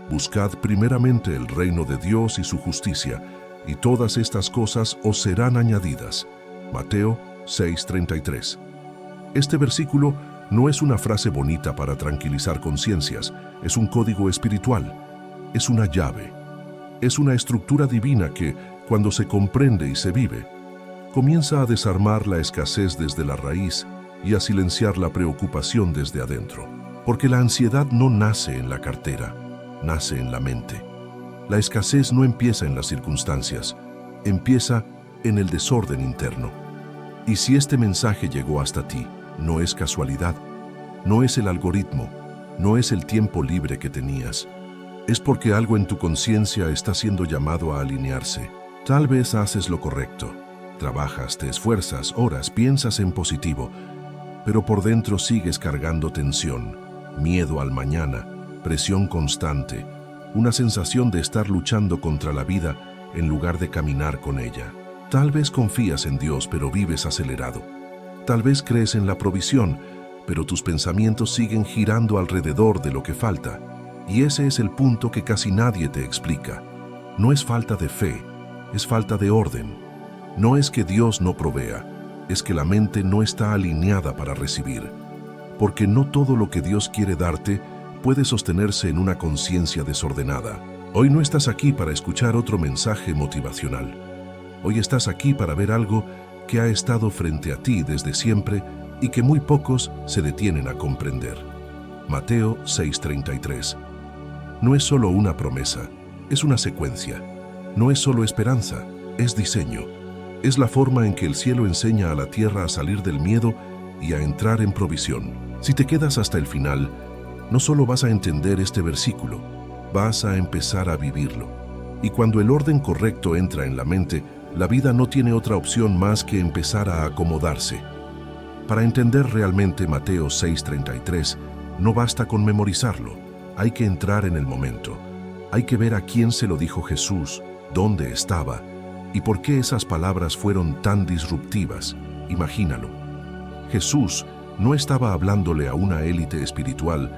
Buscad primeramente el reino de Dios y su justicia, y todas estas cosas os serán añadidas. Mateo 6:33. Este versículo no es una frase bonita para tranquilizar conciencias, es un código espiritual, es una llave, es una estructura divina que, cuando se comprende y se vive, comienza a desarmar la escasez desde la raíz y a silenciar la preocupación desde adentro. Porque la ansiedad no nace en la cartera, nace en la mente. La escasez no empieza en las circunstancias, empieza en el desorden interno. Y si este mensaje llegó hasta ti, no es casualidad, no es el algoritmo, no es el tiempo libre que tenías. Es porque algo en tu conciencia está siendo llamado a alinearse. Tal vez haces lo correcto, trabajas, te esfuerzas, oras, piensas en positivo, pero por dentro sigues cargando tensión, miedo al mañana, presión constante, una sensación de estar luchando contra la vida en lugar de caminar con ella. Tal vez confías en Dios, pero vives acelerado. Tal vez crees en la provisión, pero tus pensamientos siguen girando alrededor de lo que falta. Y ese es el punto que casi nadie te explica. No es falta de fe, es falta de orden. No es que Dios no provea, es que la mente no está alineada para recibir. Porque no todo lo que Dios quiere darte puede sostenerse en una conciencia desordenada. Hoy no estás aquí para escuchar otro mensaje motivacional. Hoy estás aquí para ver algo que ha estado frente a ti desde siempre y que muy pocos se detienen a comprender. Mateo 6:33. No es solo una promesa, es una secuencia. No es solo esperanza, es diseño. Es la forma en que el cielo enseña a la tierra a salir del miedo y a entrar en provisión. Si te quedas hasta el final, no solo vas a entender este versículo, vas a empezar a vivirlo. Y cuando el orden correcto entra en la mente, la vida no tiene otra opción más que empezar a acomodarse. Para entender realmente Mateo 6:33, no basta con memorizarlo, hay que entrar en el momento. Hay que ver a quién se lo dijo Jesús, dónde estaba y por qué esas palabras fueron tan disruptivas. Imagínalo. Jesús no estaba hablándole a una élite espiritual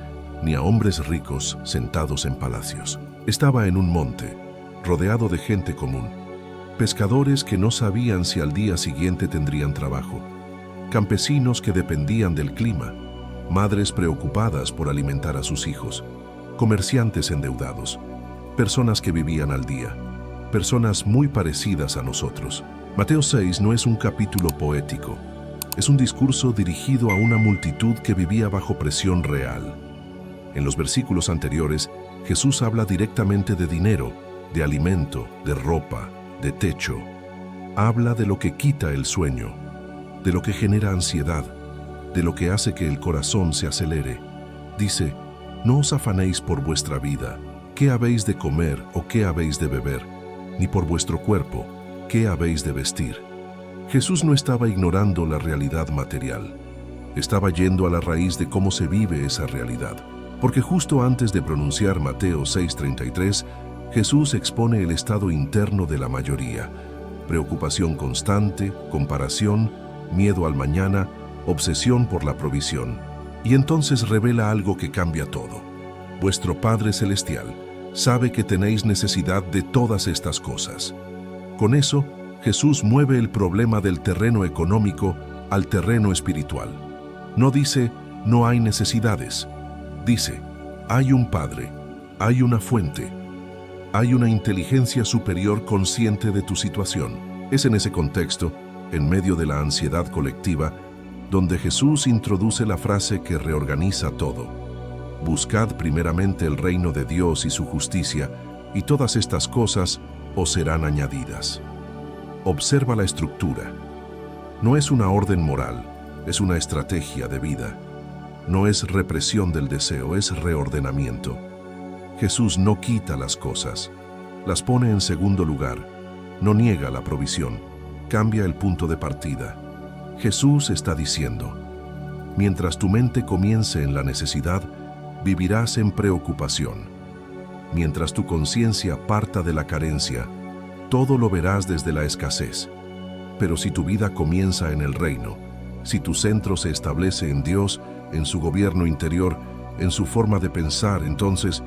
ni a hombres ricos sentados en palacios. Estaba en un monte, rodeado de gente común. Pescadores que no sabían si al día siguiente tendrían trabajo. Campesinos que dependían del clima. Madres preocupadas por alimentar a sus hijos. Comerciantes endeudados. Personas que vivían al día. Personas muy parecidas a nosotros. Mateo 6 no es un capítulo poético. Es un discurso dirigido a una multitud que vivía bajo presión real. En los versículos anteriores, Jesús habla directamente de dinero, de alimento, de ropa, de techo. Habla de lo que quita el sueño, de lo que genera ansiedad, de lo que hace que el corazón se acelere. Dice, no os afanéis por vuestra vida, qué habéis de comer o qué habéis de beber, ni por vuestro cuerpo, qué habéis de vestir. Jesús no estaba ignorando la realidad material. Estaba yendo a la raíz de cómo se vive esa realidad. Porque justo antes de pronunciar Mateo 6:33, Jesús expone el estado interno de la mayoría. Preocupación constante, comparación, miedo al mañana, obsesión por la provisión. Y entonces revela algo que cambia todo. Vuestro Padre Celestial sabe que tenéis necesidad de todas estas cosas. Con eso, Jesús mueve el problema del terreno económico al terreno espiritual. No dice, no hay necesidades. Dice, hay un Padre, hay una fuente, hay una inteligencia superior consciente de tu situación. Es en ese contexto, en medio de la ansiedad colectiva, donde Jesús introduce la frase que reorganiza todo. Buscad primeramente el reino de Dios y su justicia, y todas estas cosas os serán añadidas. Observa la estructura. No es una orden moral, es una estrategia de vida. No es represión del deseo, es reordenamiento. Jesús no quita las cosas, las pone en segundo lugar, no niega la provisión, cambia el punto de partida. Jesús está diciendo, mientras tu mente comience en la necesidad, vivirás en preocupación. Mientras tu conciencia parta de la carencia, todo lo verás desde la escasez. Pero si tu vida comienza en el reino, si tu centro se establece en Dios, en su gobierno interior, en su forma de pensar, entonces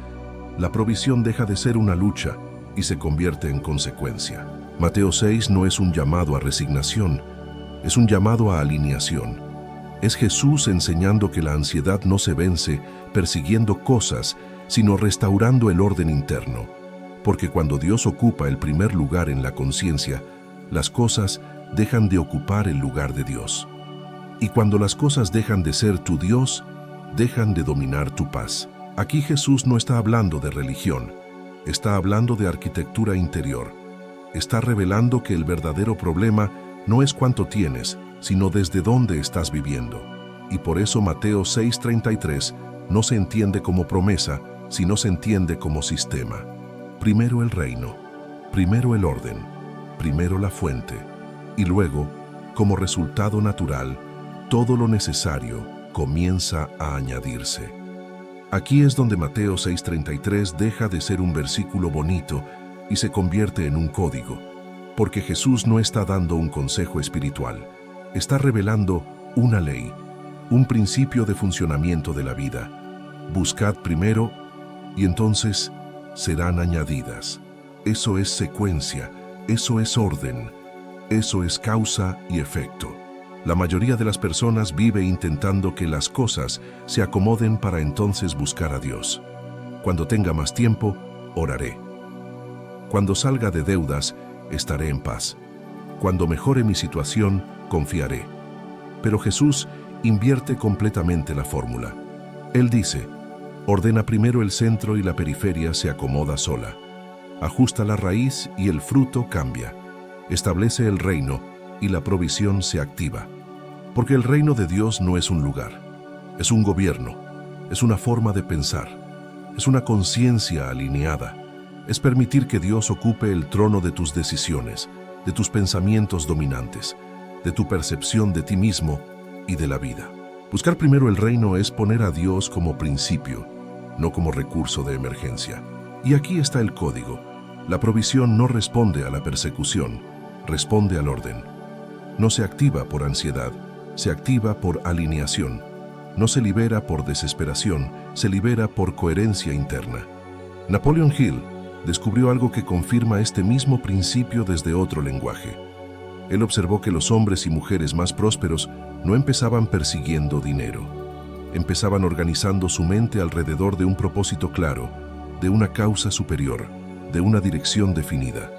La provisión deja de ser una lucha y se convierte en consecuencia. Mateo 6 no es un llamado a resignación, es un llamado a alineación. Es Jesús enseñando que la ansiedad no se vence persiguiendo cosas, sino restaurando el orden interno. Porque cuando Dios ocupa el primer lugar en la conciencia, las cosas dejan de ocupar el lugar de Dios. Y cuando las cosas dejan de ser tu Dios, dejan de dominar tu paz. Aquí Jesús no está hablando de religión, está hablando de arquitectura interior. Está revelando que el verdadero problema no es cuánto tienes, sino desde dónde estás viviendo. Y por eso Mateo 6:33 no se entiende como promesa, sino se entiende como sistema. Primero el reino, primero el orden, primero la fuente, y luego, como resultado natural, todo lo necesario comienza a añadirse. Aquí es donde Mateo 6:33 deja de ser un versículo bonito y se convierte en un código, porque Jesús no está dando un consejo espiritual, está revelando una ley, un principio de funcionamiento de la vida. Buscad primero y entonces serán añadidas. Eso es secuencia, eso es orden, eso es causa y efecto. La mayoría de las personas vive intentando que las cosas se acomoden para entonces buscar a Dios. Cuando tenga más tiempo, oraré. Cuando salga de deudas, estaré en paz. Cuando mejore mi situación, confiaré. Pero Jesús invierte completamente la fórmula. Él dice, ordena primero el centro y la periferia se acomoda sola. Ajusta la raíz y el fruto cambia. Establece el reino y la provisión se activa. Porque el reino de Dios no es un lugar, es un gobierno, es una forma de pensar, es una conciencia alineada. Es permitir que Dios ocupe el trono de tus decisiones, de tus pensamientos dominantes, de tu percepción de ti mismo y de la vida. Buscar primero el reino es poner a Dios como principio, no como recurso de emergencia. Y aquí está el código. La provisión no responde a la persecución, responde al orden. No se activa por ansiedad, se activa por alineación. No se libera por desesperación, se libera por coherencia interna. Napoleon Hill descubrió algo que confirma este mismo principio desde otro lenguaje. Él observó que los hombres y mujeres más prósperos no empezaban persiguiendo dinero. Empezaban organizando su mente alrededor de un propósito claro, de una causa superior, de una dirección definida.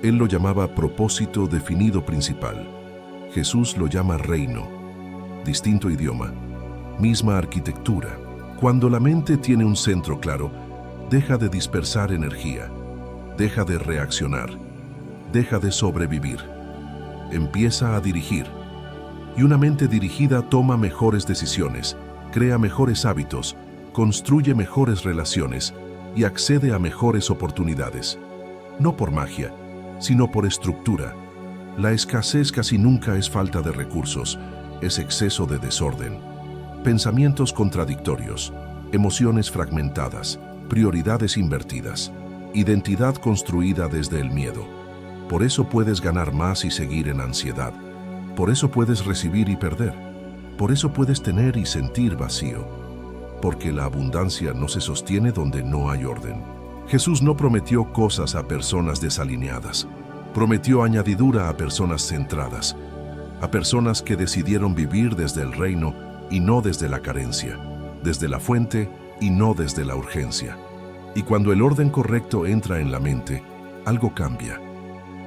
Él lo llamaba propósito definido principal. Jesús lo llama reino. Distinto idioma, misma arquitectura. Cuando la mente tiene un centro claro, deja de dispersar energía, deja de reaccionar, deja de sobrevivir. Empieza a dirigir. Y una mente dirigida toma mejores decisiones, crea mejores hábitos, construye mejores relaciones y accede a mejores oportunidades. No por magia, sino por estructura. La escasez casi nunca es falta de recursos, es exceso de desorden. Pensamientos contradictorios, emociones fragmentadas, prioridades invertidas, identidad construida desde el miedo. Por eso puedes ganar más y seguir en ansiedad. Por eso puedes recibir y perder. Por eso puedes tener y sentir vacío. Porque la abundancia no se sostiene donde no hay orden. Jesús no prometió cosas a personas desalineadas. Prometió añadidura a personas centradas, a personas que decidieron vivir desde el reino y no desde la carencia, desde la fuente y no desde la urgencia. Y cuando el orden correcto entra en la mente, algo cambia.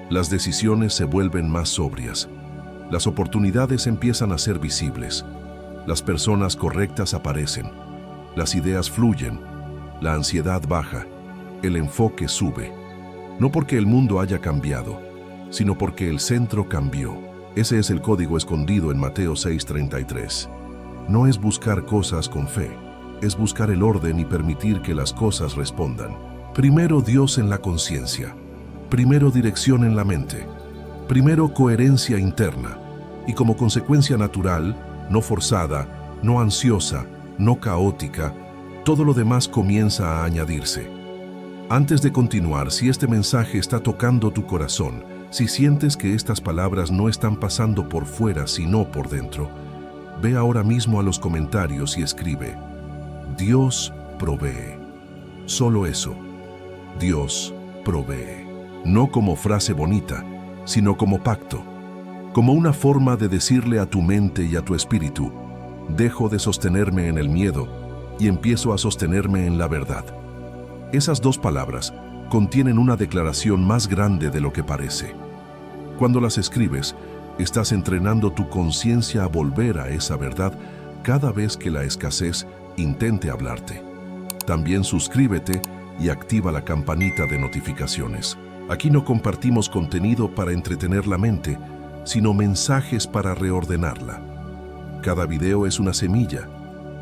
Las decisiones se vuelven más sobrias. Las oportunidades empiezan a ser visibles. Las personas correctas aparecen. Las ideas fluyen. La ansiedad baja. El enfoque sube. No porque el mundo haya cambiado, sino porque el centro cambió. Ese es el código escondido en Mateo 6:33. No es buscar cosas con fe, es buscar el orden y permitir que las cosas respondan. Primero Dios en la conciencia, primero dirección en la mente, primero coherencia interna y como consecuencia natural, no forzada, no ansiosa, no caótica, todo lo demás comienza a añadirse. Antes de continuar, si este mensaje está tocando tu corazón, si sientes que estas palabras no están pasando por fuera sino por dentro, ve ahora mismo a los comentarios y escribe: Dios provee. Solo eso. Dios provee. No como frase bonita, sino como pacto. Como una forma de decirle a tu mente y a tu espíritu: dejo de sostenerme en el miedo y empiezo a sostenerme en la verdad. Esas dos palabras contienen una declaración más grande de lo que parece. Cuando las escribes, estás entrenando tu conciencia a volver a esa verdad cada vez que la escasez intente hablarte. También suscríbete y activa la campanita de notificaciones. Aquí no compartimos contenido para entretener la mente, sino mensajes para reordenarla. Cada video es una semilla.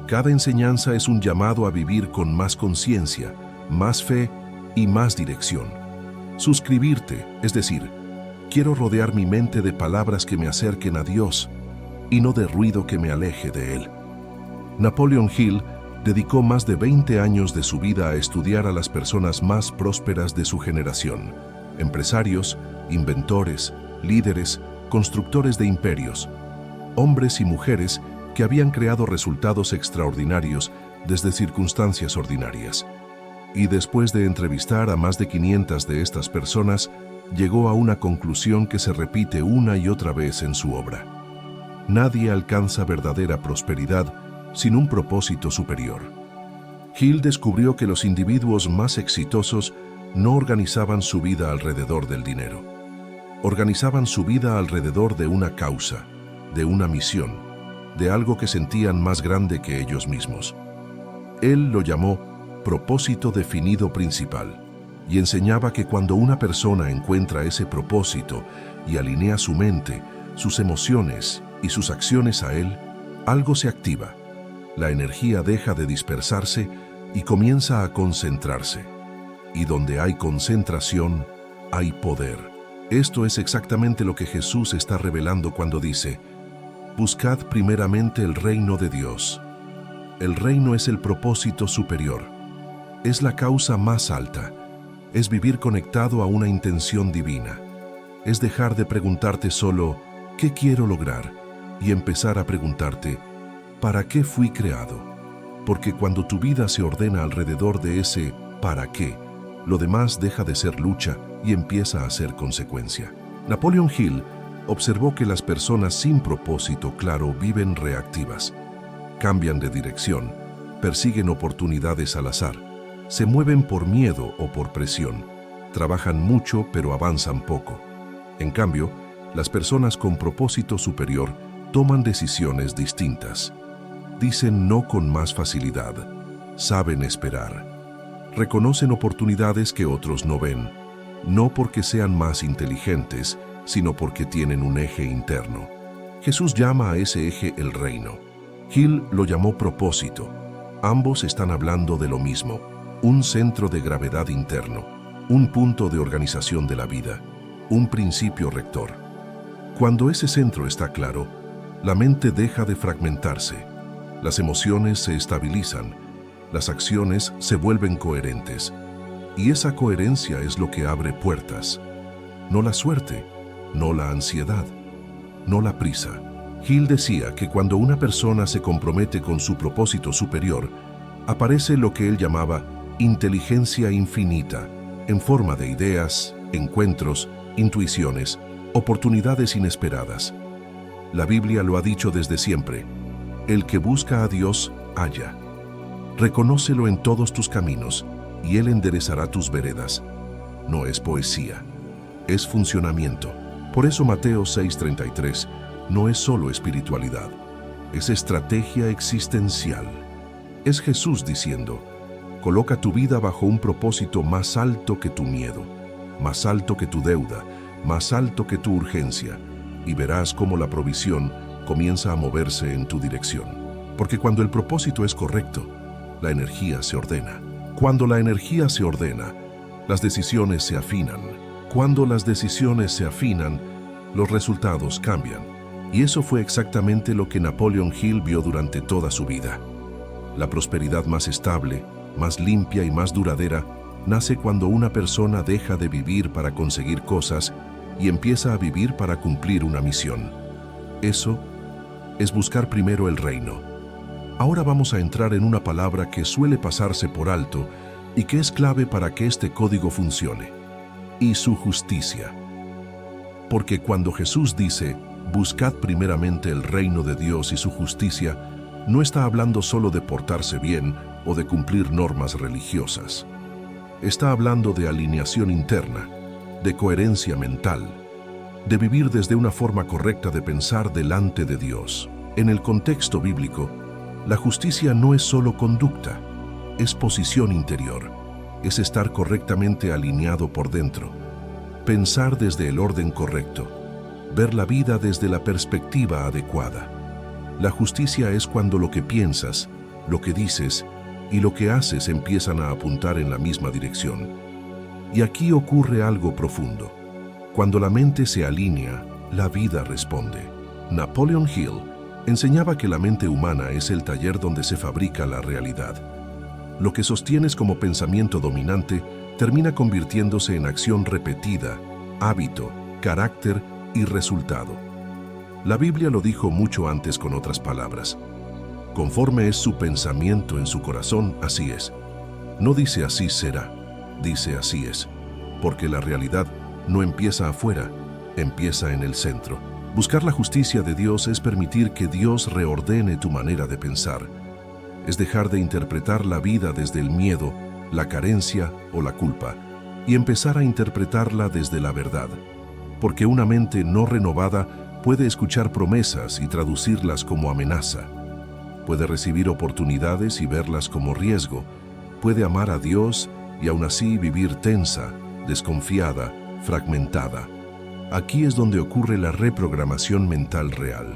Cada enseñanza es un llamado a vivir con más conciencia, más fe y más dirección. Suscribirte, es decir, quiero rodear mi mente de palabras que me acerquen a Dios y no de ruido que me aleje de Él. Napoleon Hill dedicó más de 20 años de su vida a estudiar a las personas más prósperas de su generación: empresarios, inventores, líderes, constructores de imperios, hombres y mujeres que habían creado resultados extraordinarios desde circunstancias ordinarias. Y después de entrevistar a más de 500 de estas personas, llegó a una conclusión que se repite una y otra vez en su obra: nadie alcanza verdadera prosperidad sin un propósito superior. Hill descubrió que los individuos más exitosos no organizaban su vida alrededor del dinero. Organizaban su vida alrededor de una causa, de una misión, de algo que sentían más grande que ellos mismos. Él lo llamó propósito definido principal y enseñaba que cuando una persona encuentra ese propósito y alinea su mente, sus emociones y sus acciones a él, algo se activa. La energía deja de dispersarse y comienza a concentrarse. Y donde hay concentración, hay poder. Esto es exactamente lo que Jesús está revelando cuando dice: buscad primeramente el reino de Dios. El reino es el propósito superior. Es la causa más alta. Es vivir conectado a una intención divina. Es dejar de preguntarte solo ¿qué quiero lograr? Y empezar a preguntarte ¿para qué fui creado? Porque cuando tu vida se ordena alrededor de ese ¿para qué?, lo demás deja de ser lucha y empieza a ser consecuencia. Napoleon Hill observó que las personas sin propósito claro viven reactivas. Cambian de dirección, persiguen oportunidades al azar, se mueven por miedo o por presión, trabajan mucho pero avanzan poco. En cambio, las personas con propósito superior toman decisiones distintas. Dicen no con más facilidad, saben esperar. Reconocen oportunidades que otros no ven, no porque sean más inteligentes, sino porque tienen un eje interno. Jesús llama a ese eje el reino. Hill lo llamó propósito. Ambos están hablando de lo mismo: un centro de gravedad interno, un punto de organización de la vida, un principio rector. Cuando ese centro está claro, la mente deja de fragmentarse, las emociones se estabilizan, las acciones se vuelven coherentes, y esa coherencia es lo que abre puertas. No la suerte, no la ansiedad, no la prisa. Hill decía que cuando una persona se compromete con su propósito superior, aparece lo que él llamaba inteligencia infinita, en forma de ideas, encuentros, intuiciones, oportunidades inesperadas. La Biblia lo ha dicho desde siempre: el que busca a Dios, halla. Reconócelo en todos tus caminos, y Él enderezará tus veredas. No es poesía, es funcionamiento. Por eso Mateo 6:33 no es solo espiritualidad, es estrategia existencial. Es Jesús diciendo: coloca tu vida bajo un propósito más alto que tu miedo, más alto que tu deuda, más alto que tu urgencia, y verás cómo la provisión comienza a moverse en tu dirección. Porque cuando el propósito es correcto, la energía se ordena. Cuando la energía se ordena, las decisiones se afinan. Cuando las decisiones se afinan, los resultados cambian. Y eso fue exactamente lo que Napoleon Hill vio durante toda su vida. La prosperidad más estable, más limpia y más duradera nace cuando una persona deja de vivir para conseguir cosas y empieza a vivir para cumplir una misión. Eso es buscar primero el reino. Ahora vamos a entrar en una palabra que suele pasarse por alto y que es clave para que este código funcione. Y su justicia. Porque cuando Jesús dice, buscad primeramente el reino de Dios y su justicia, no está hablando solo de portarse bien o de cumplir normas religiosas. Está hablando de alineación interna, de coherencia mental, de vivir desde una forma correcta de pensar delante de Dios. En el contexto bíblico, la justicia no es solo conducta, es posición interior, es estar correctamente alineado por dentro, pensar desde el orden correcto, ver la vida desde la perspectiva adecuada. La justicia es cuando lo que piensas, lo que dices y lo que haces empiezan a apuntar en la misma dirección. Y aquí ocurre algo profundo. Cuando la mente se alinea, la vida responde. Napoleon Hill enseñaba que la mente humana es el taller donde se fabrica la realidad. Lo que sostienes como pensamiento dominante termina convirtiéndose en acción repetida, hábito, carácter y resultado. La Biblia lo dijo mucho antes con otras palabras. Conforme es su pensamiento en su corazón, así es. No dice así será, dice así es, porque la realidad no empieza afuera, empieza en el centro. Buscar la justicia de Dios es permitir que Dios reordene tu manera de pensar. Es dejar de interpretar la vida desde el miedo, la carencia o la culpa, y empezar a interpretarla desde la verdad. Porque una mente no renovada puede escuchar promesas y traducirlas como amenaza. Puede recibir oportunidades y verlas como riesgo. Puede amar a Dios y aún así vivir tensa, desconfiada, fragmentada. Aquí es donde ocurre la reprogramación mental real.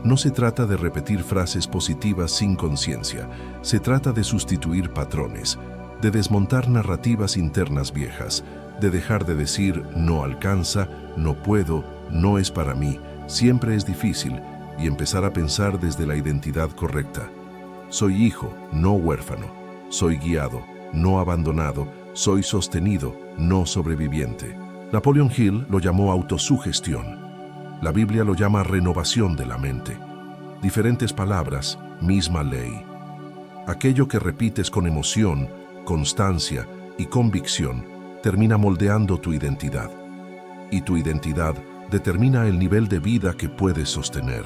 No se trata de repetir frases positivas sin conciencia, se trata de sustituir patrones, de desmontar narrativas internas viejas, de dejar de decir no alcanza, no puedo, no es para mí, siempre es difícil, y empezar a pensar desde la identidad correcta. Soy hijo, no huérfano. Soy guiado, no abandonado. Soy sostenido, no sobreviviente. Napoleon Hill lo llamó autosugestión. La Biblia lo llama renovación de la mente. Diferentes palabras, misma ley. Aquello que repites con emoción, constancia y convicción termina moldeando tu identidad. Y tu identidad determina el nivel de vida que puedes sostener.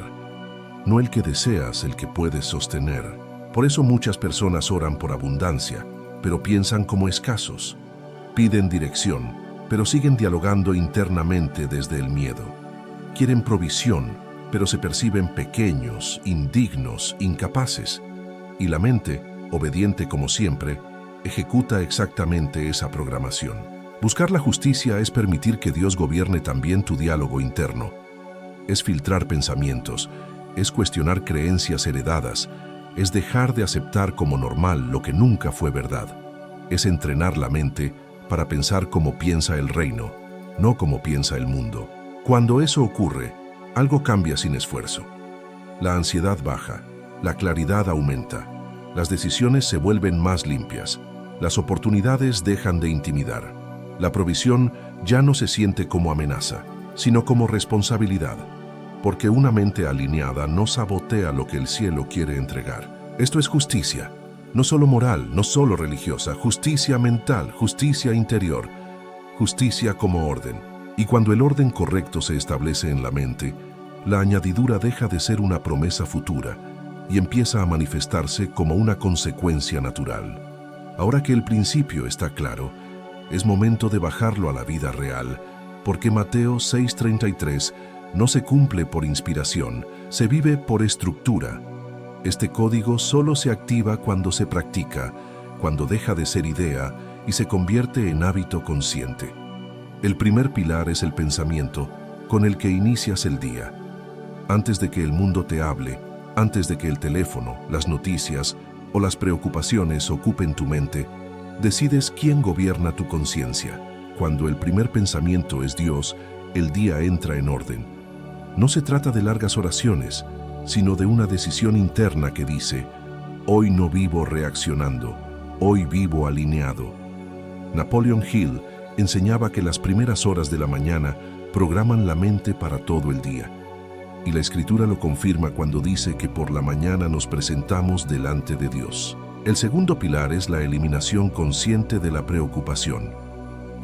No el que deseas, el que puedes sostener. Por eso muchas personas oran por abundancia, pero piensan como escasos. Piden dirección, pero siguen dialogando internamente desde el miedo. Quieren provisión, pero se perciben pequeños, indignos, incapaces. Y la mente, obediente como siempre, ejecuta exactamente esa programación. Buscar la justicia es permitir que Dios gobierne también tu diálogo interno. Es filtrar pensamientos, es cuestionar creencias heredadas, es dejar de aceptar como normal lo que nunca fue verdad. Es entrenar la mente para pensar como piensa el reino, no como piensa el mundo. Cuando eso ocurre, algo cambia sin esfuerzo. La ansiedad baja, la claridad aumenta, las decisiones se vuelven más limpias, las oportunidades dejan de intimidar. La provisión ya no se siente como amenaza, sino como responsabilidad, porque una mente alineada no sabotea lo que el cielo quiere entregar. Esto es justicia, no solo moral, no solo religiosa, justicia mental, justicia interior, justicia como orden. Y cuando el orden correcto se establece en la mente, la añadidura deja de ser una promesa futura y empieza a manifestarse como una consecuencia natural. Ahora que el principio está claro, es momento de bajarlo a la vida real, porque Mateo 6:33 no se cumple por inspiración, se vive por estructura. Este código solo se activa cuando se practica, cuando deja de ser idea y se convierte en hábito consciente. El primer pilar es el pensamiento, con el que inicias el día. Antes de que el mundo te hable, antes de que el teléfono, las noticias o las preocupaciones ocupen tu mente, decides quién gobierna tu conciencia. Cuando el primer pensamiento es Dios, el día entra en orden. No se trata de largas oraciones, sino de una decisión interna que dice, hoy no vivo reaccionando, hoy vivo alineado. Napoleon Hill enseñaba que las primeras horas de la mañana programan la mente para todo el día. Y la Escritura lo confirma cuando dice que por la mañana nos presentamos delante de Dios. El segundo pilar es la eliminación consciente de la preocupación.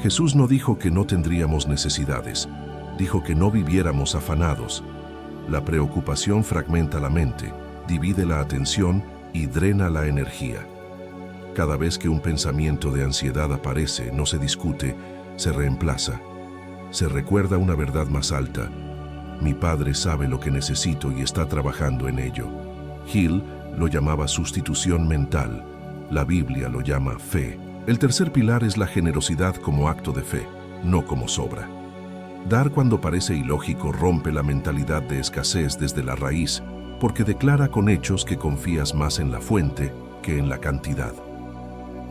Jesús no dijo que no tendríamos necesidades, dijo que no viviéramos afanados. La preocupación fragmenta la mente, divide la atención y drena la energía. Cada vez que un pensamiento de ansiedad aparece, no se discute, se reemplaza. Se recuerda una verdad más alta. Mi Padre sabe lo que necesito y está trabajando en ello. Hill lo llamaba sustitución mental. La Biblia lo llama fe. El tercer pilar es la generosidad como acto de fe, no como sobra. Dar cuando parece ilógico rompe la mentalidad de escasez desde la raíz, porque declara con hechos que confías más en la fuente que en la cantidad.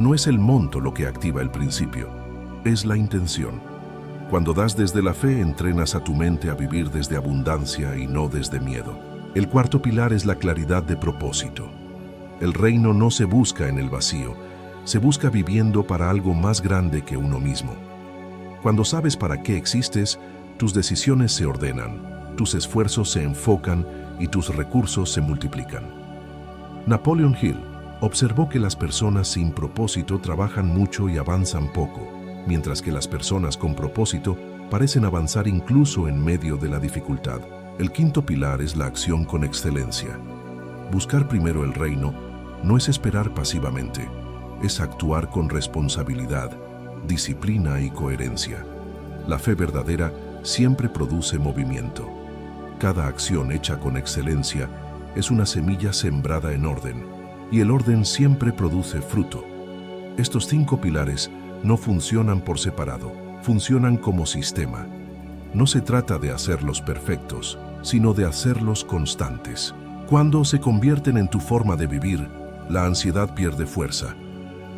No es el monto lo que activa el principio, es la intención. Cuando das desde la fe, entrenas a tu mente a vivir desde abundancia y no desde miedo. El cuarto pilar es la claridad de propósito. El reino no se busca en el vacío, se busca viviendo para algo más grande que uno mismo. Cuando sabes para qué existes, tus decisiones se ordenan, tus esfuerzos se enfocan y tus recursos se multiplican. Napoleon Hill observó que las personas sin propósito trabajan mucho y avanzan poco, mientras que las personas con propósito parecen avanzar incluso en medio de la dificultad. El quinto pilar es la acción con excelencia. Buscar primero el reino no es esperar pasivamente, es actuar con responsabilidad, disciplina y coherencia. La fe verdadera siempre produce movimiento. Cada acción hecha con excelencia es una semilla sembrada en orden, y el orden siempre produce fruto. Estos 5 pilares no funcionan por separado, funcionan como sistema. No se trata de hacerlos perfectos, sino de hacerlos constantes. Cuando se convierten en tu forma de vivir, la ansiedad pierde fuerza,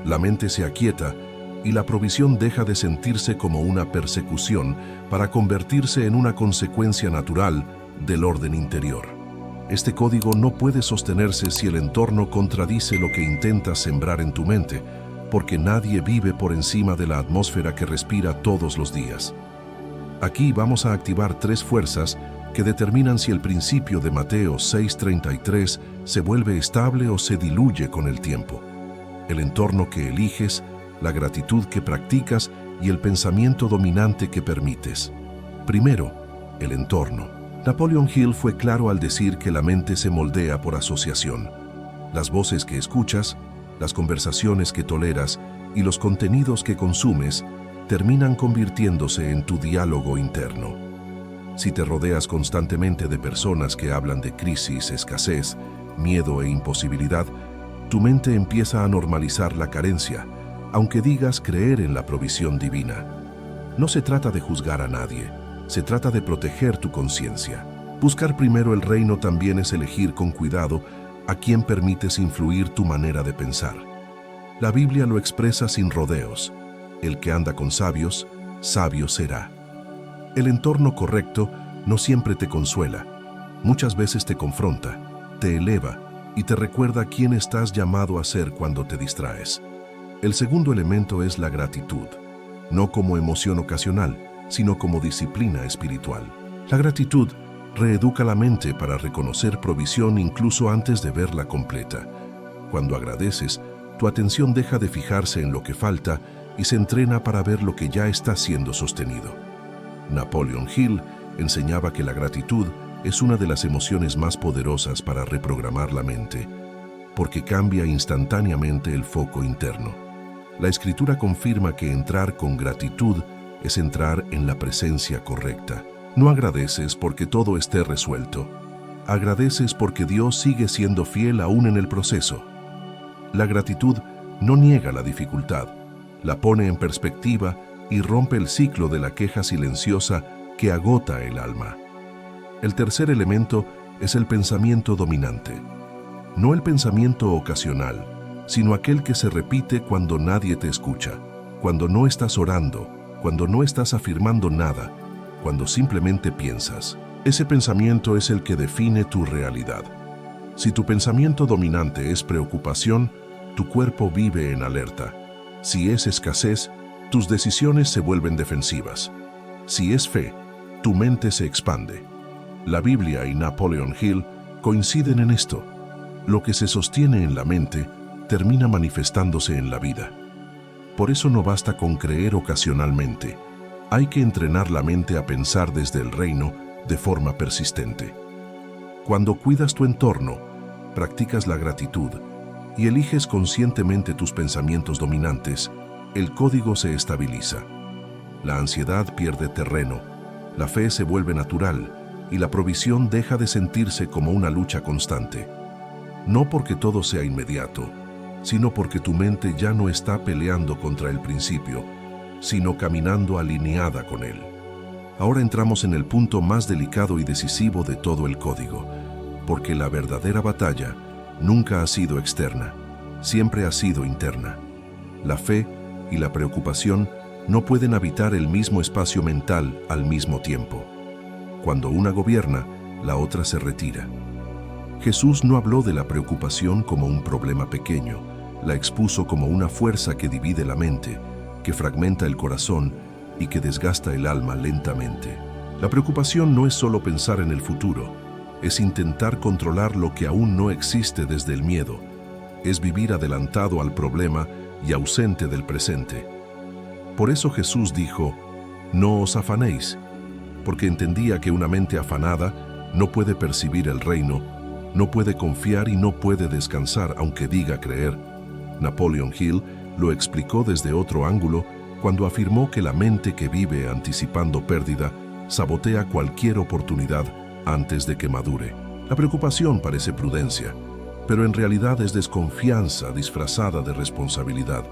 la mente se aquieta y la provisión deja de sentirse como una persecución para convertirse en una consecuencia natural del orden interior. Este código no puede sostenerse si el entorno contradice lo que intentas sembrar en tu mente, porque nadie vive por encima de la atmósfera que respira todos los días. Aquí vamos a activar 3 fuerzas que determinan si el principio de Mateo 6:33 se vuelve estable o se diluye con el tiempo. El entorno que eliges, la gratitud que practicas y el pensamiento dominante que permites. Primero, el entorno. Napoleon Hill fue claro al decir que la mente se moldea por asociación. Las voces que escuchas, las conversaciones que toleras y los contenidos que consumes terminan convirtiéndose en tu diálogo interno. Si te rodeas constantemente de personas que hablan de crisis, escasez, miedo e imposibilidad, tu mente empieza a normalizar la carencia, aunque digas creer en la provisión divina. No se trata de juzgar a nadie, se trata de proteger tu conciencia. Buscar primero el reino también es elegir con cuidado a quién permites influir tu manera de pensar. La Biblia lo expresa sin rodeos. El que anda con sabios, sabio será. El entorno correcto no siempre te consuela, muchas veces te confronta, te eleva y te recuerda quién estás llamado a ser cuando te distraes. El segundo elemento es la gratitud, no como emoción ocasional, sino como disciplina espiritual. La gratitud reeduca la mente para reconocer provisión incluso antes de verla completa. Cuando agradeces, tu atención deja de fijarse en lo que falta y se entrena para ver lo que ya está siendo sostenido. Napoleon Hill enseñaba que la gratitud es una de las emociones más poderosas para reprogramar la mente, porque cambia instantáneamente el foco interno. La Escritura confirma que entrar con gratitud es entrar en la presencia correcta. No agradeces porque todo esté resuelto. Agradeces porque Dios sigue siendo fiel aún en el proceso. La gratitud no niega la dificultad, la pone en perspectiva y rompe el ciclo de la queja silenciosa que agota el alma. El tercer elemento es el pensamiento dominante. No el pensamiento ocasional, sino aquel que se repite cuando nadie te escucha, cuando no estás orando, cuando no estás afirmando nada, cuando simplemente piensas. Ese pensamiento es el que define tu realidad. Si tu pensamiento dominante es preocupación, tu cuerpo vive en alerta. Si es escasez, tus decisiones se vuelven defensivas. Si es fe, tu mente se expande. La Biblia y Napoleon Hill coinciden en esto. Lo que se sostiene en la mente termina manifestándose en la vida. Por eso no basta con creer ocasionalmente. Hay que entrenar la mente a pensar desde el reino de forma persistente. Cuando cuidas tu entorno, practicas la gratitud y eliges conscientemente tus pensamientos dominantes, el código se estabiliza. La ansiedad pierde terreno, la fe se vuelve natural y la provisión deja de sentirse como una lucha constante. No porque todo sea inmediato, sino porque tu mente ya no está peleando contra el principio, sino caminando alineada con él. Ahora entramos en el punto más delicado y decisivo de todo el código, porque la verdadera batalla nunca ha sido externa, siempre ha sido interna. La fe y la preocupación no pueden habitar el mismo espacio mental al mismo tiempo. Cuando una gobierna, la otra se retira. Jesús no habló de la preocupación como un problema pequeño, la expuso como una fuerza que divide la mente, que fragmenta el corazón y que desgasta el alma lentamente. La preocupación no es solo pensar en el futuro, es intentar controlar lo que aún no existe desde el miedo, es vivir adelantado al problema y ausente del presente. Por eso Jesús dijo, no os afanéis, porque entendía que una mente afanada no puede percibir el reino, no puede confiar y no puede descansar aunque diga creer. Napoleon Hill lo explicó desde otro ángulo cuando afirmó que la mente que vive anticipando pérdida sabotea cualquier oportunidad antes de que madure. La preocupación parece prudencia, pero en realidad es desconfianza disfrazada de responsabilidad.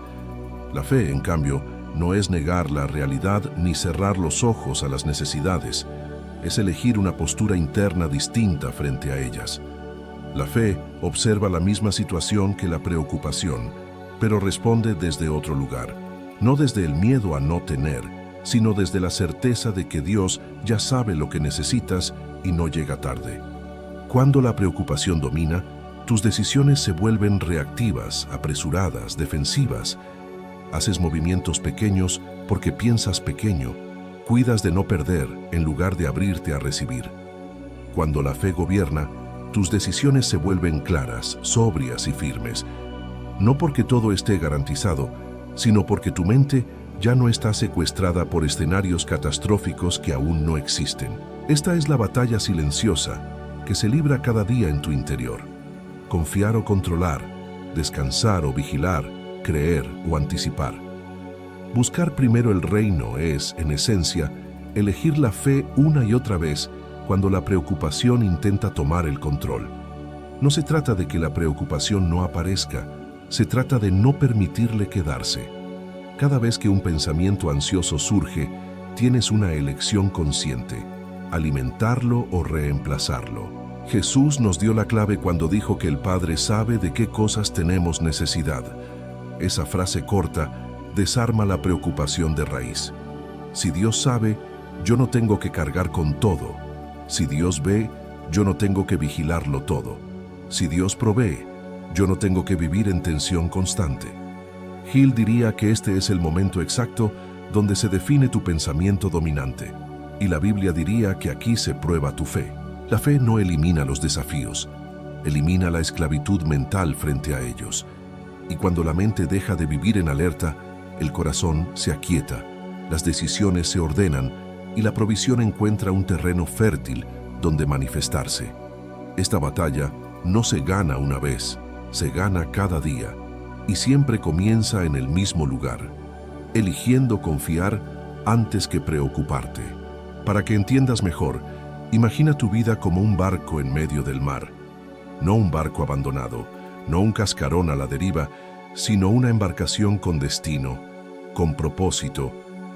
La fe, en cambio, no es negar la realidad ni cerrar los ojos a las necesidades, es elegir una postura interna distinta frente a ellas. La fe observa la misma situación que la preocupación, pero responde desde otro lugar, no desde el miedo a no tener, sino desde la certeza de que Dios ya sabe lo que necesitas y no llega tarde. Cuando la preocupación domina, tus decisiones se vuelven reactivas, apresuradas, defensivas. Haces movimientos pequeños porque piensas pequeño, cuidas de no perder en lugar de abrirte a recibir. Cuando la fe gobierna, tus decisiones se vuelven claras, sobrias y firmes, no porque todo esté garantizado, sino porque tu mente ya no está secuestrada por escenarios catastróficos que aún no existen. Esta es la batalla silenciosa que se libra cada día en tu interior. Confiar o controlar, descansar o vigilar, creer o anticipar. Buscar primero el reino es, en esencia, elegir la fe una y otra vez cuando la preocupación intenta tomar el control. No se trata de que la preocupación no aparezca, se trata de no permitirle quedarse. Cada vez que un pensamiento ansioso surge, tienes una elección consciente: alimentarlo o reemplazarlo. Jesús nos dio la clave cuando dijo que el Padre sabe de qué cosas tenemos necesidad. Esa frase corta desarma la preocupación de raíz. Si Dios sabe, yo no tengo que cargar con todo. Si Dios ve, yo no tengo que vigilarlo todo. Si Dios provee, yo no tengo que vivir en tensión constante. Hill diría que este es el momento exacto donde se define tu pensamiento dominante. Y la Biblia diría que aquí se prueba tu fe. La fe no elimina los desafíos, elimina la esclavitud mental frente a ellos. Y cuando la mente deja de vivir en alerta, el corazón se aquieta, las decisiones se ordenan y la provisión encuentra un terreno fértil donde manifestarse. Esta batalla no se gana una vez, se gana cada día y siempre comienza en el mismo lugar, eligiendo confiar antes que preocuparte. Para que entiendas mejor, imagina tu vida como un barco en medio del mar, no un barco abandonado, no un cascarón a la deriva, sino una embarcación con destino, con propósito,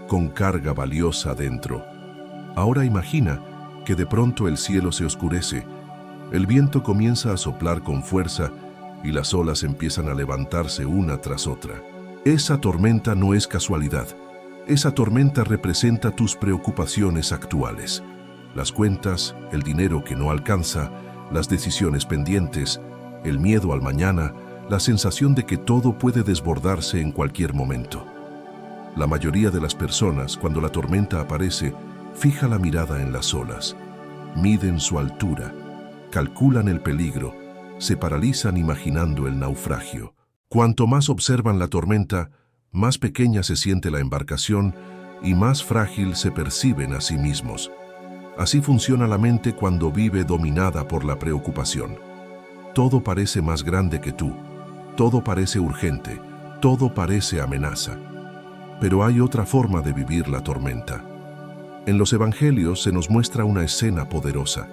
con carga valiosa dentro. Ahora imagina que de pronto el cielo se oscurece, el viento comienza a soplar con fuerza y las olas empiezan a levantarse una tras otra. Esa tormenta no es casualidad. Esa tormenta representa tus preocupaciones actuales. Las cuentas, el dinero que no alcanza, las decisiones pendientes, el miedo al mañana, la sensación de que todo puede desbordarse en cualquier momento. La mayoría de las personas, cuando la tormenta aparece, fija la mirada en las olas, miden su altura, calculan el peligro, se paralizan imaginando el naufragio. Cuanto más observan la tormenta, más pequeña se siente la embarcación y más frágil se perciben a sí mismos. Así funciona la mente cuando vive dominada por la preocupación. Todo parece más grande que tú, todo parece urgente, todo parece amenaza. Pero hay otra forma de vivir la tormenta. En los evangelios se nos muestra una escena poderosa.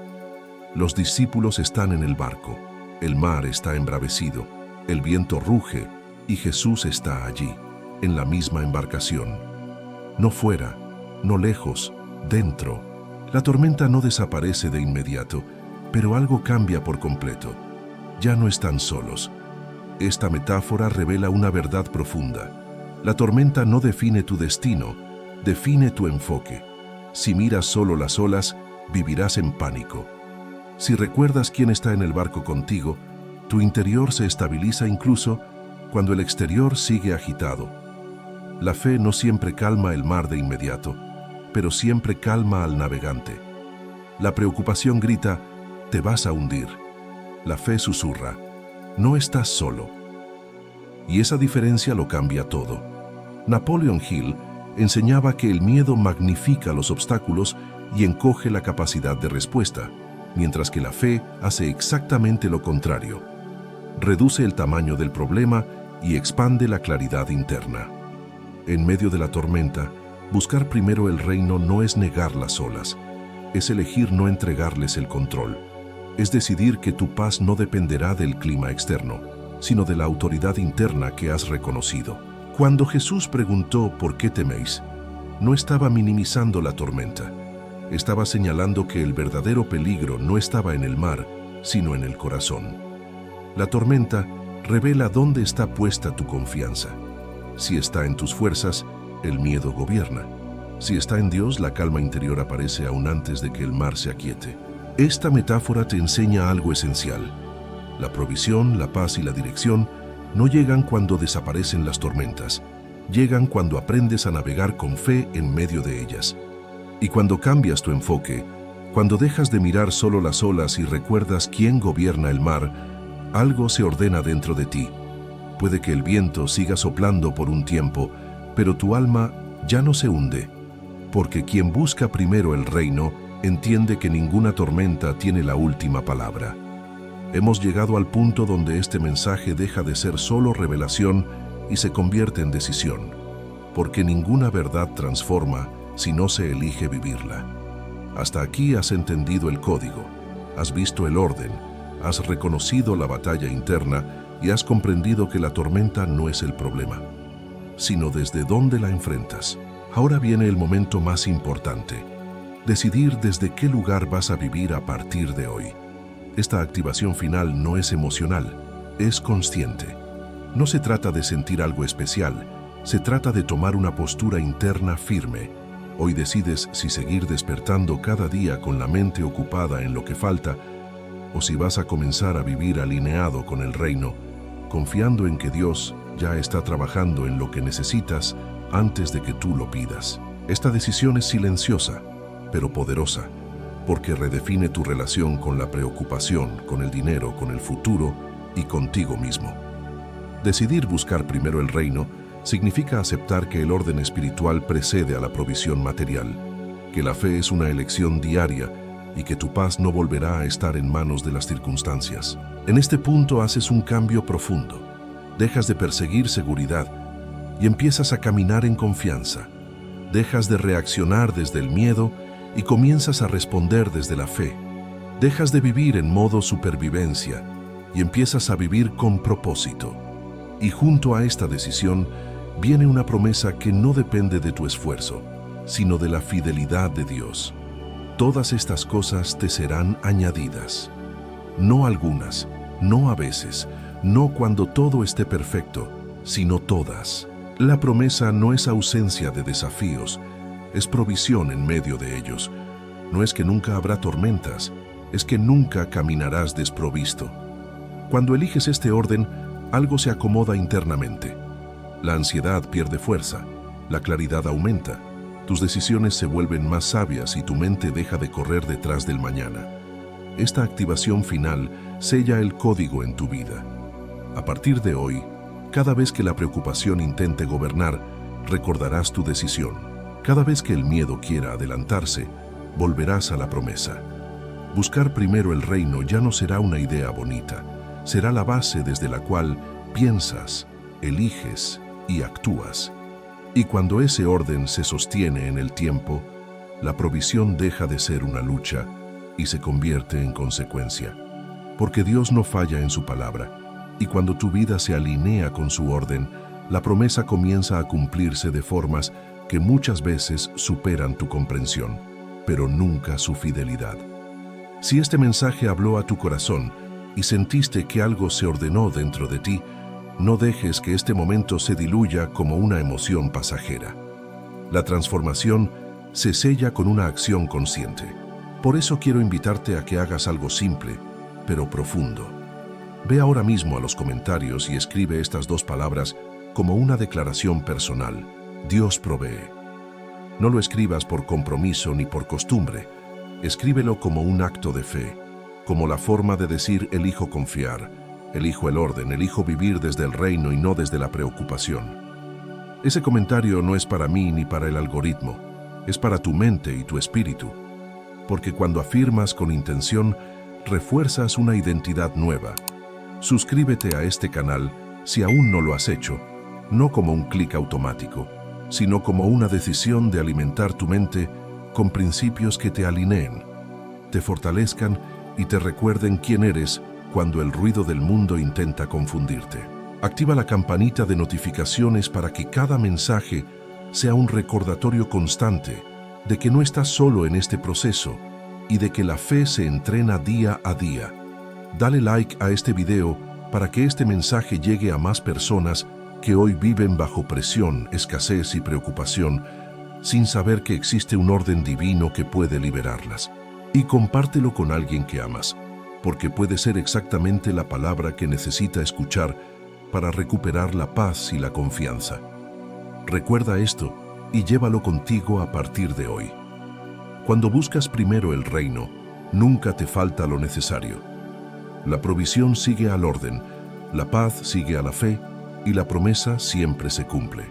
Los discípulos están en el barco, el mar está embravecido, el viento ruge y Jesús está allí, en la misma embarcación. No fuera, no lejos, dentro. La tormenta no desaparece de inmediato, pero algo cambia por completo. Ya no están solos. Esta metáfora revela una verdad profunda. La tormenta no define tu destino, define tu enfoque. Si miras solo las olas, vivirás en pánico. Si recuerdas quién está en el barco contigo, tu interior se estabiliza incluso cuando el exterior sigue agitado. La fe no siempre calma el mar de inmediato, pero siempre calma al navegante. La preocupación grita, te vas a hundir. La fe susurra, no estás solo. Y esa diferencia lo cambia todo. Napoleon Hill enseñaba que el miedo magnifica los obstáculos y encoge la capacidad de respuesta, mientras que la fe hace exactamente lo contrario. Reduce el tamaño del problema y expande la claridad interna. En medio de la tormenta, buscar primero el reino no es negar las olas, es elegir no entregarles el control. Es decidir que tu paz no dependerá del clima externo, sino de la autoridad interna que has reconocido. Cuando Jesús preguntó ¿por qué teméis?, no estaba minimizando la tormenta. Estaba señalando que el verdadero peligro no estaba en el mar, sino en el corazón. La tormenta revela dónde está puesta tu confianza. Si está en tus fuerzas, el miedo gobierna. Si está en Dios, la calma interior aparece aún antes de que el mar se aquiete. Esta metáfora te enseña algo esencial. La provisión, la paz y la dirección no llegan cuando desaparecen las tormentas. Llegan cuando aprendes a navegar con fe en medio de ellas. Y cuando cambias tu enfoque, cuando dejas de mirar solo las olas y recuerdas quién gobierna el mar, algo se ordena dentro de ti. Puede que el viento siga soplando por un tiempo, pero tu alma ya no se hunde, porque quien busca primero el reino entiende que ninguna tormenta tiene la última palabra. Hemos llegado al punto donde este mensaje deja de ser solo revelación y se convierte en decisión, porque ninguna verdad transforma si no se elige vivirla. Hasta aquí has entendido el código, has visto el orden, has reconocido la batalla interna y has comprendido que la tormenta no es el problema, sino desde dónde la enfrentas. Ahora viene el momento más importante, decidir desde qué lugar vas a vivir a partir de hoy. Esta activación final no es emocional, es consciente. No se trata de sentir algo especial, se trata de tomar una postura interna firme. Hoy decides si seguir despertando cada día con la mente ocupada en lo que falta, o si vas a comenzar a vivir alineado con el reino, confiando en que Dios ya está trabajando en lo que necesitas antes de que tú lo pidas. Esta decisión es silenciosa, pero poderosa, porque redefine tu relación con la preocupación, con el dinero, con el futuro y contigo mismo. Decidir buscar primero el reino significa aceptar que el orden espiritual precede a la provisión material, que la fe es una elección diaria y que tu paz no volverá a estar en manos de las circunstancias. En este punto haces un cambio profundo. Dejas de perseguir seguridad y empiezas a caminar en confianza. Dejas de reaccionar desde el miedo y comienzas a responder desde la fe. Dejas de vivir en modo supervivencia y empiezas a vivir con propósito. Y junto a esta decisión viene una promesa que no depende de tu esfuerzo, sino de la fidelidad de Dios. Todas estas cosas te serán añadidas. No algunas, no a veces, no cuando todo esté perfecto, sino todas. La promesa no es ausencia de desafíos, es provisión en medio de ellos. No es que nunca habrá tormentas, es que nunca caminarás desprovisto. Cuando eliges este orden, algo se acomoda internamente. La ansiedad pierde fuerza, la claridad aumenta, tus decisiones se vuelven más sabias y tu mente deja de correr detrás del mañana. Esta activación final sella el código en tu vida. A partir de hoy, Cada vez que la preocupación intente gobernar, recordarás tu decisión. Cada vez que el miedo quiera adelantarse, volverás a la promesa. Buscar primero el reino ya no será una idea bonita, será la base desde la cual piensas, eliges y actúas. Y cuando ese orden se sostiene en el tiempo, la provisión deja de ser una lucha y se convierte en consecuencia. Porque Dios no falla en su palabra, y cuando tu vida se alinea con su orden, la promesa comienza a cumplirse de formas que muchas veces superan tu comprensión, pero nunca su fidelidad. Si este mensaje habló a tu corazón y sentiste que algo se ordenó dentro de ti, no dejes que este momento se diluya como una emoción pasajera. La transformación se sella con una acción consciente. Por eso quiero invitarte a que hagas algo simple, pero profundo. Ve ahora mismo a los comentarios y escribe estas 2 palabras como una declaración personal. Dios provee. No lo escribas por compromiso ni por costumbre. Escríbelo como un acto de fe, como la forma de decir elijo confiar, elijo el orden, elijo vivir desde el reino y no desde la preocupación. Ese comentario no es para mí ni para el algoritmo, es para tu mente y tu espíritu. Porque cuando afirmas con intención, refuerzas una identidad nueva. Suscríbete a este canal si aún no lo has hecho, no como un clic automático, sino como una decisión de alimentar tu mente con principios que te alineen, te fortalezcan y te recuerden quién eres cuando el ruido del mundo intenta confundirte. Activa la campanita de notificaciones para que cada mensaje sea un recordatorio constante de que no estás solo en este proceso y de que la fe se entrena día a día. Dale like a este video para que este mensaje llegue a más personas que hoy viven bajo presión, escasez y preocupación, sin saber que existe un orden divino que puede liberarlas. Y compártelo con alguien que amas, porque puede ser exactamente la palabra que necesita escuchar para recuperar la paz y la confianza. Recuerda esto y llévalo contigo a partir de hoy. Cuando buscas primero el reino, nunca te falta lo necesario. La provisión sigue al orden, la paz sigue a la fe y la promesa siempre se cumple.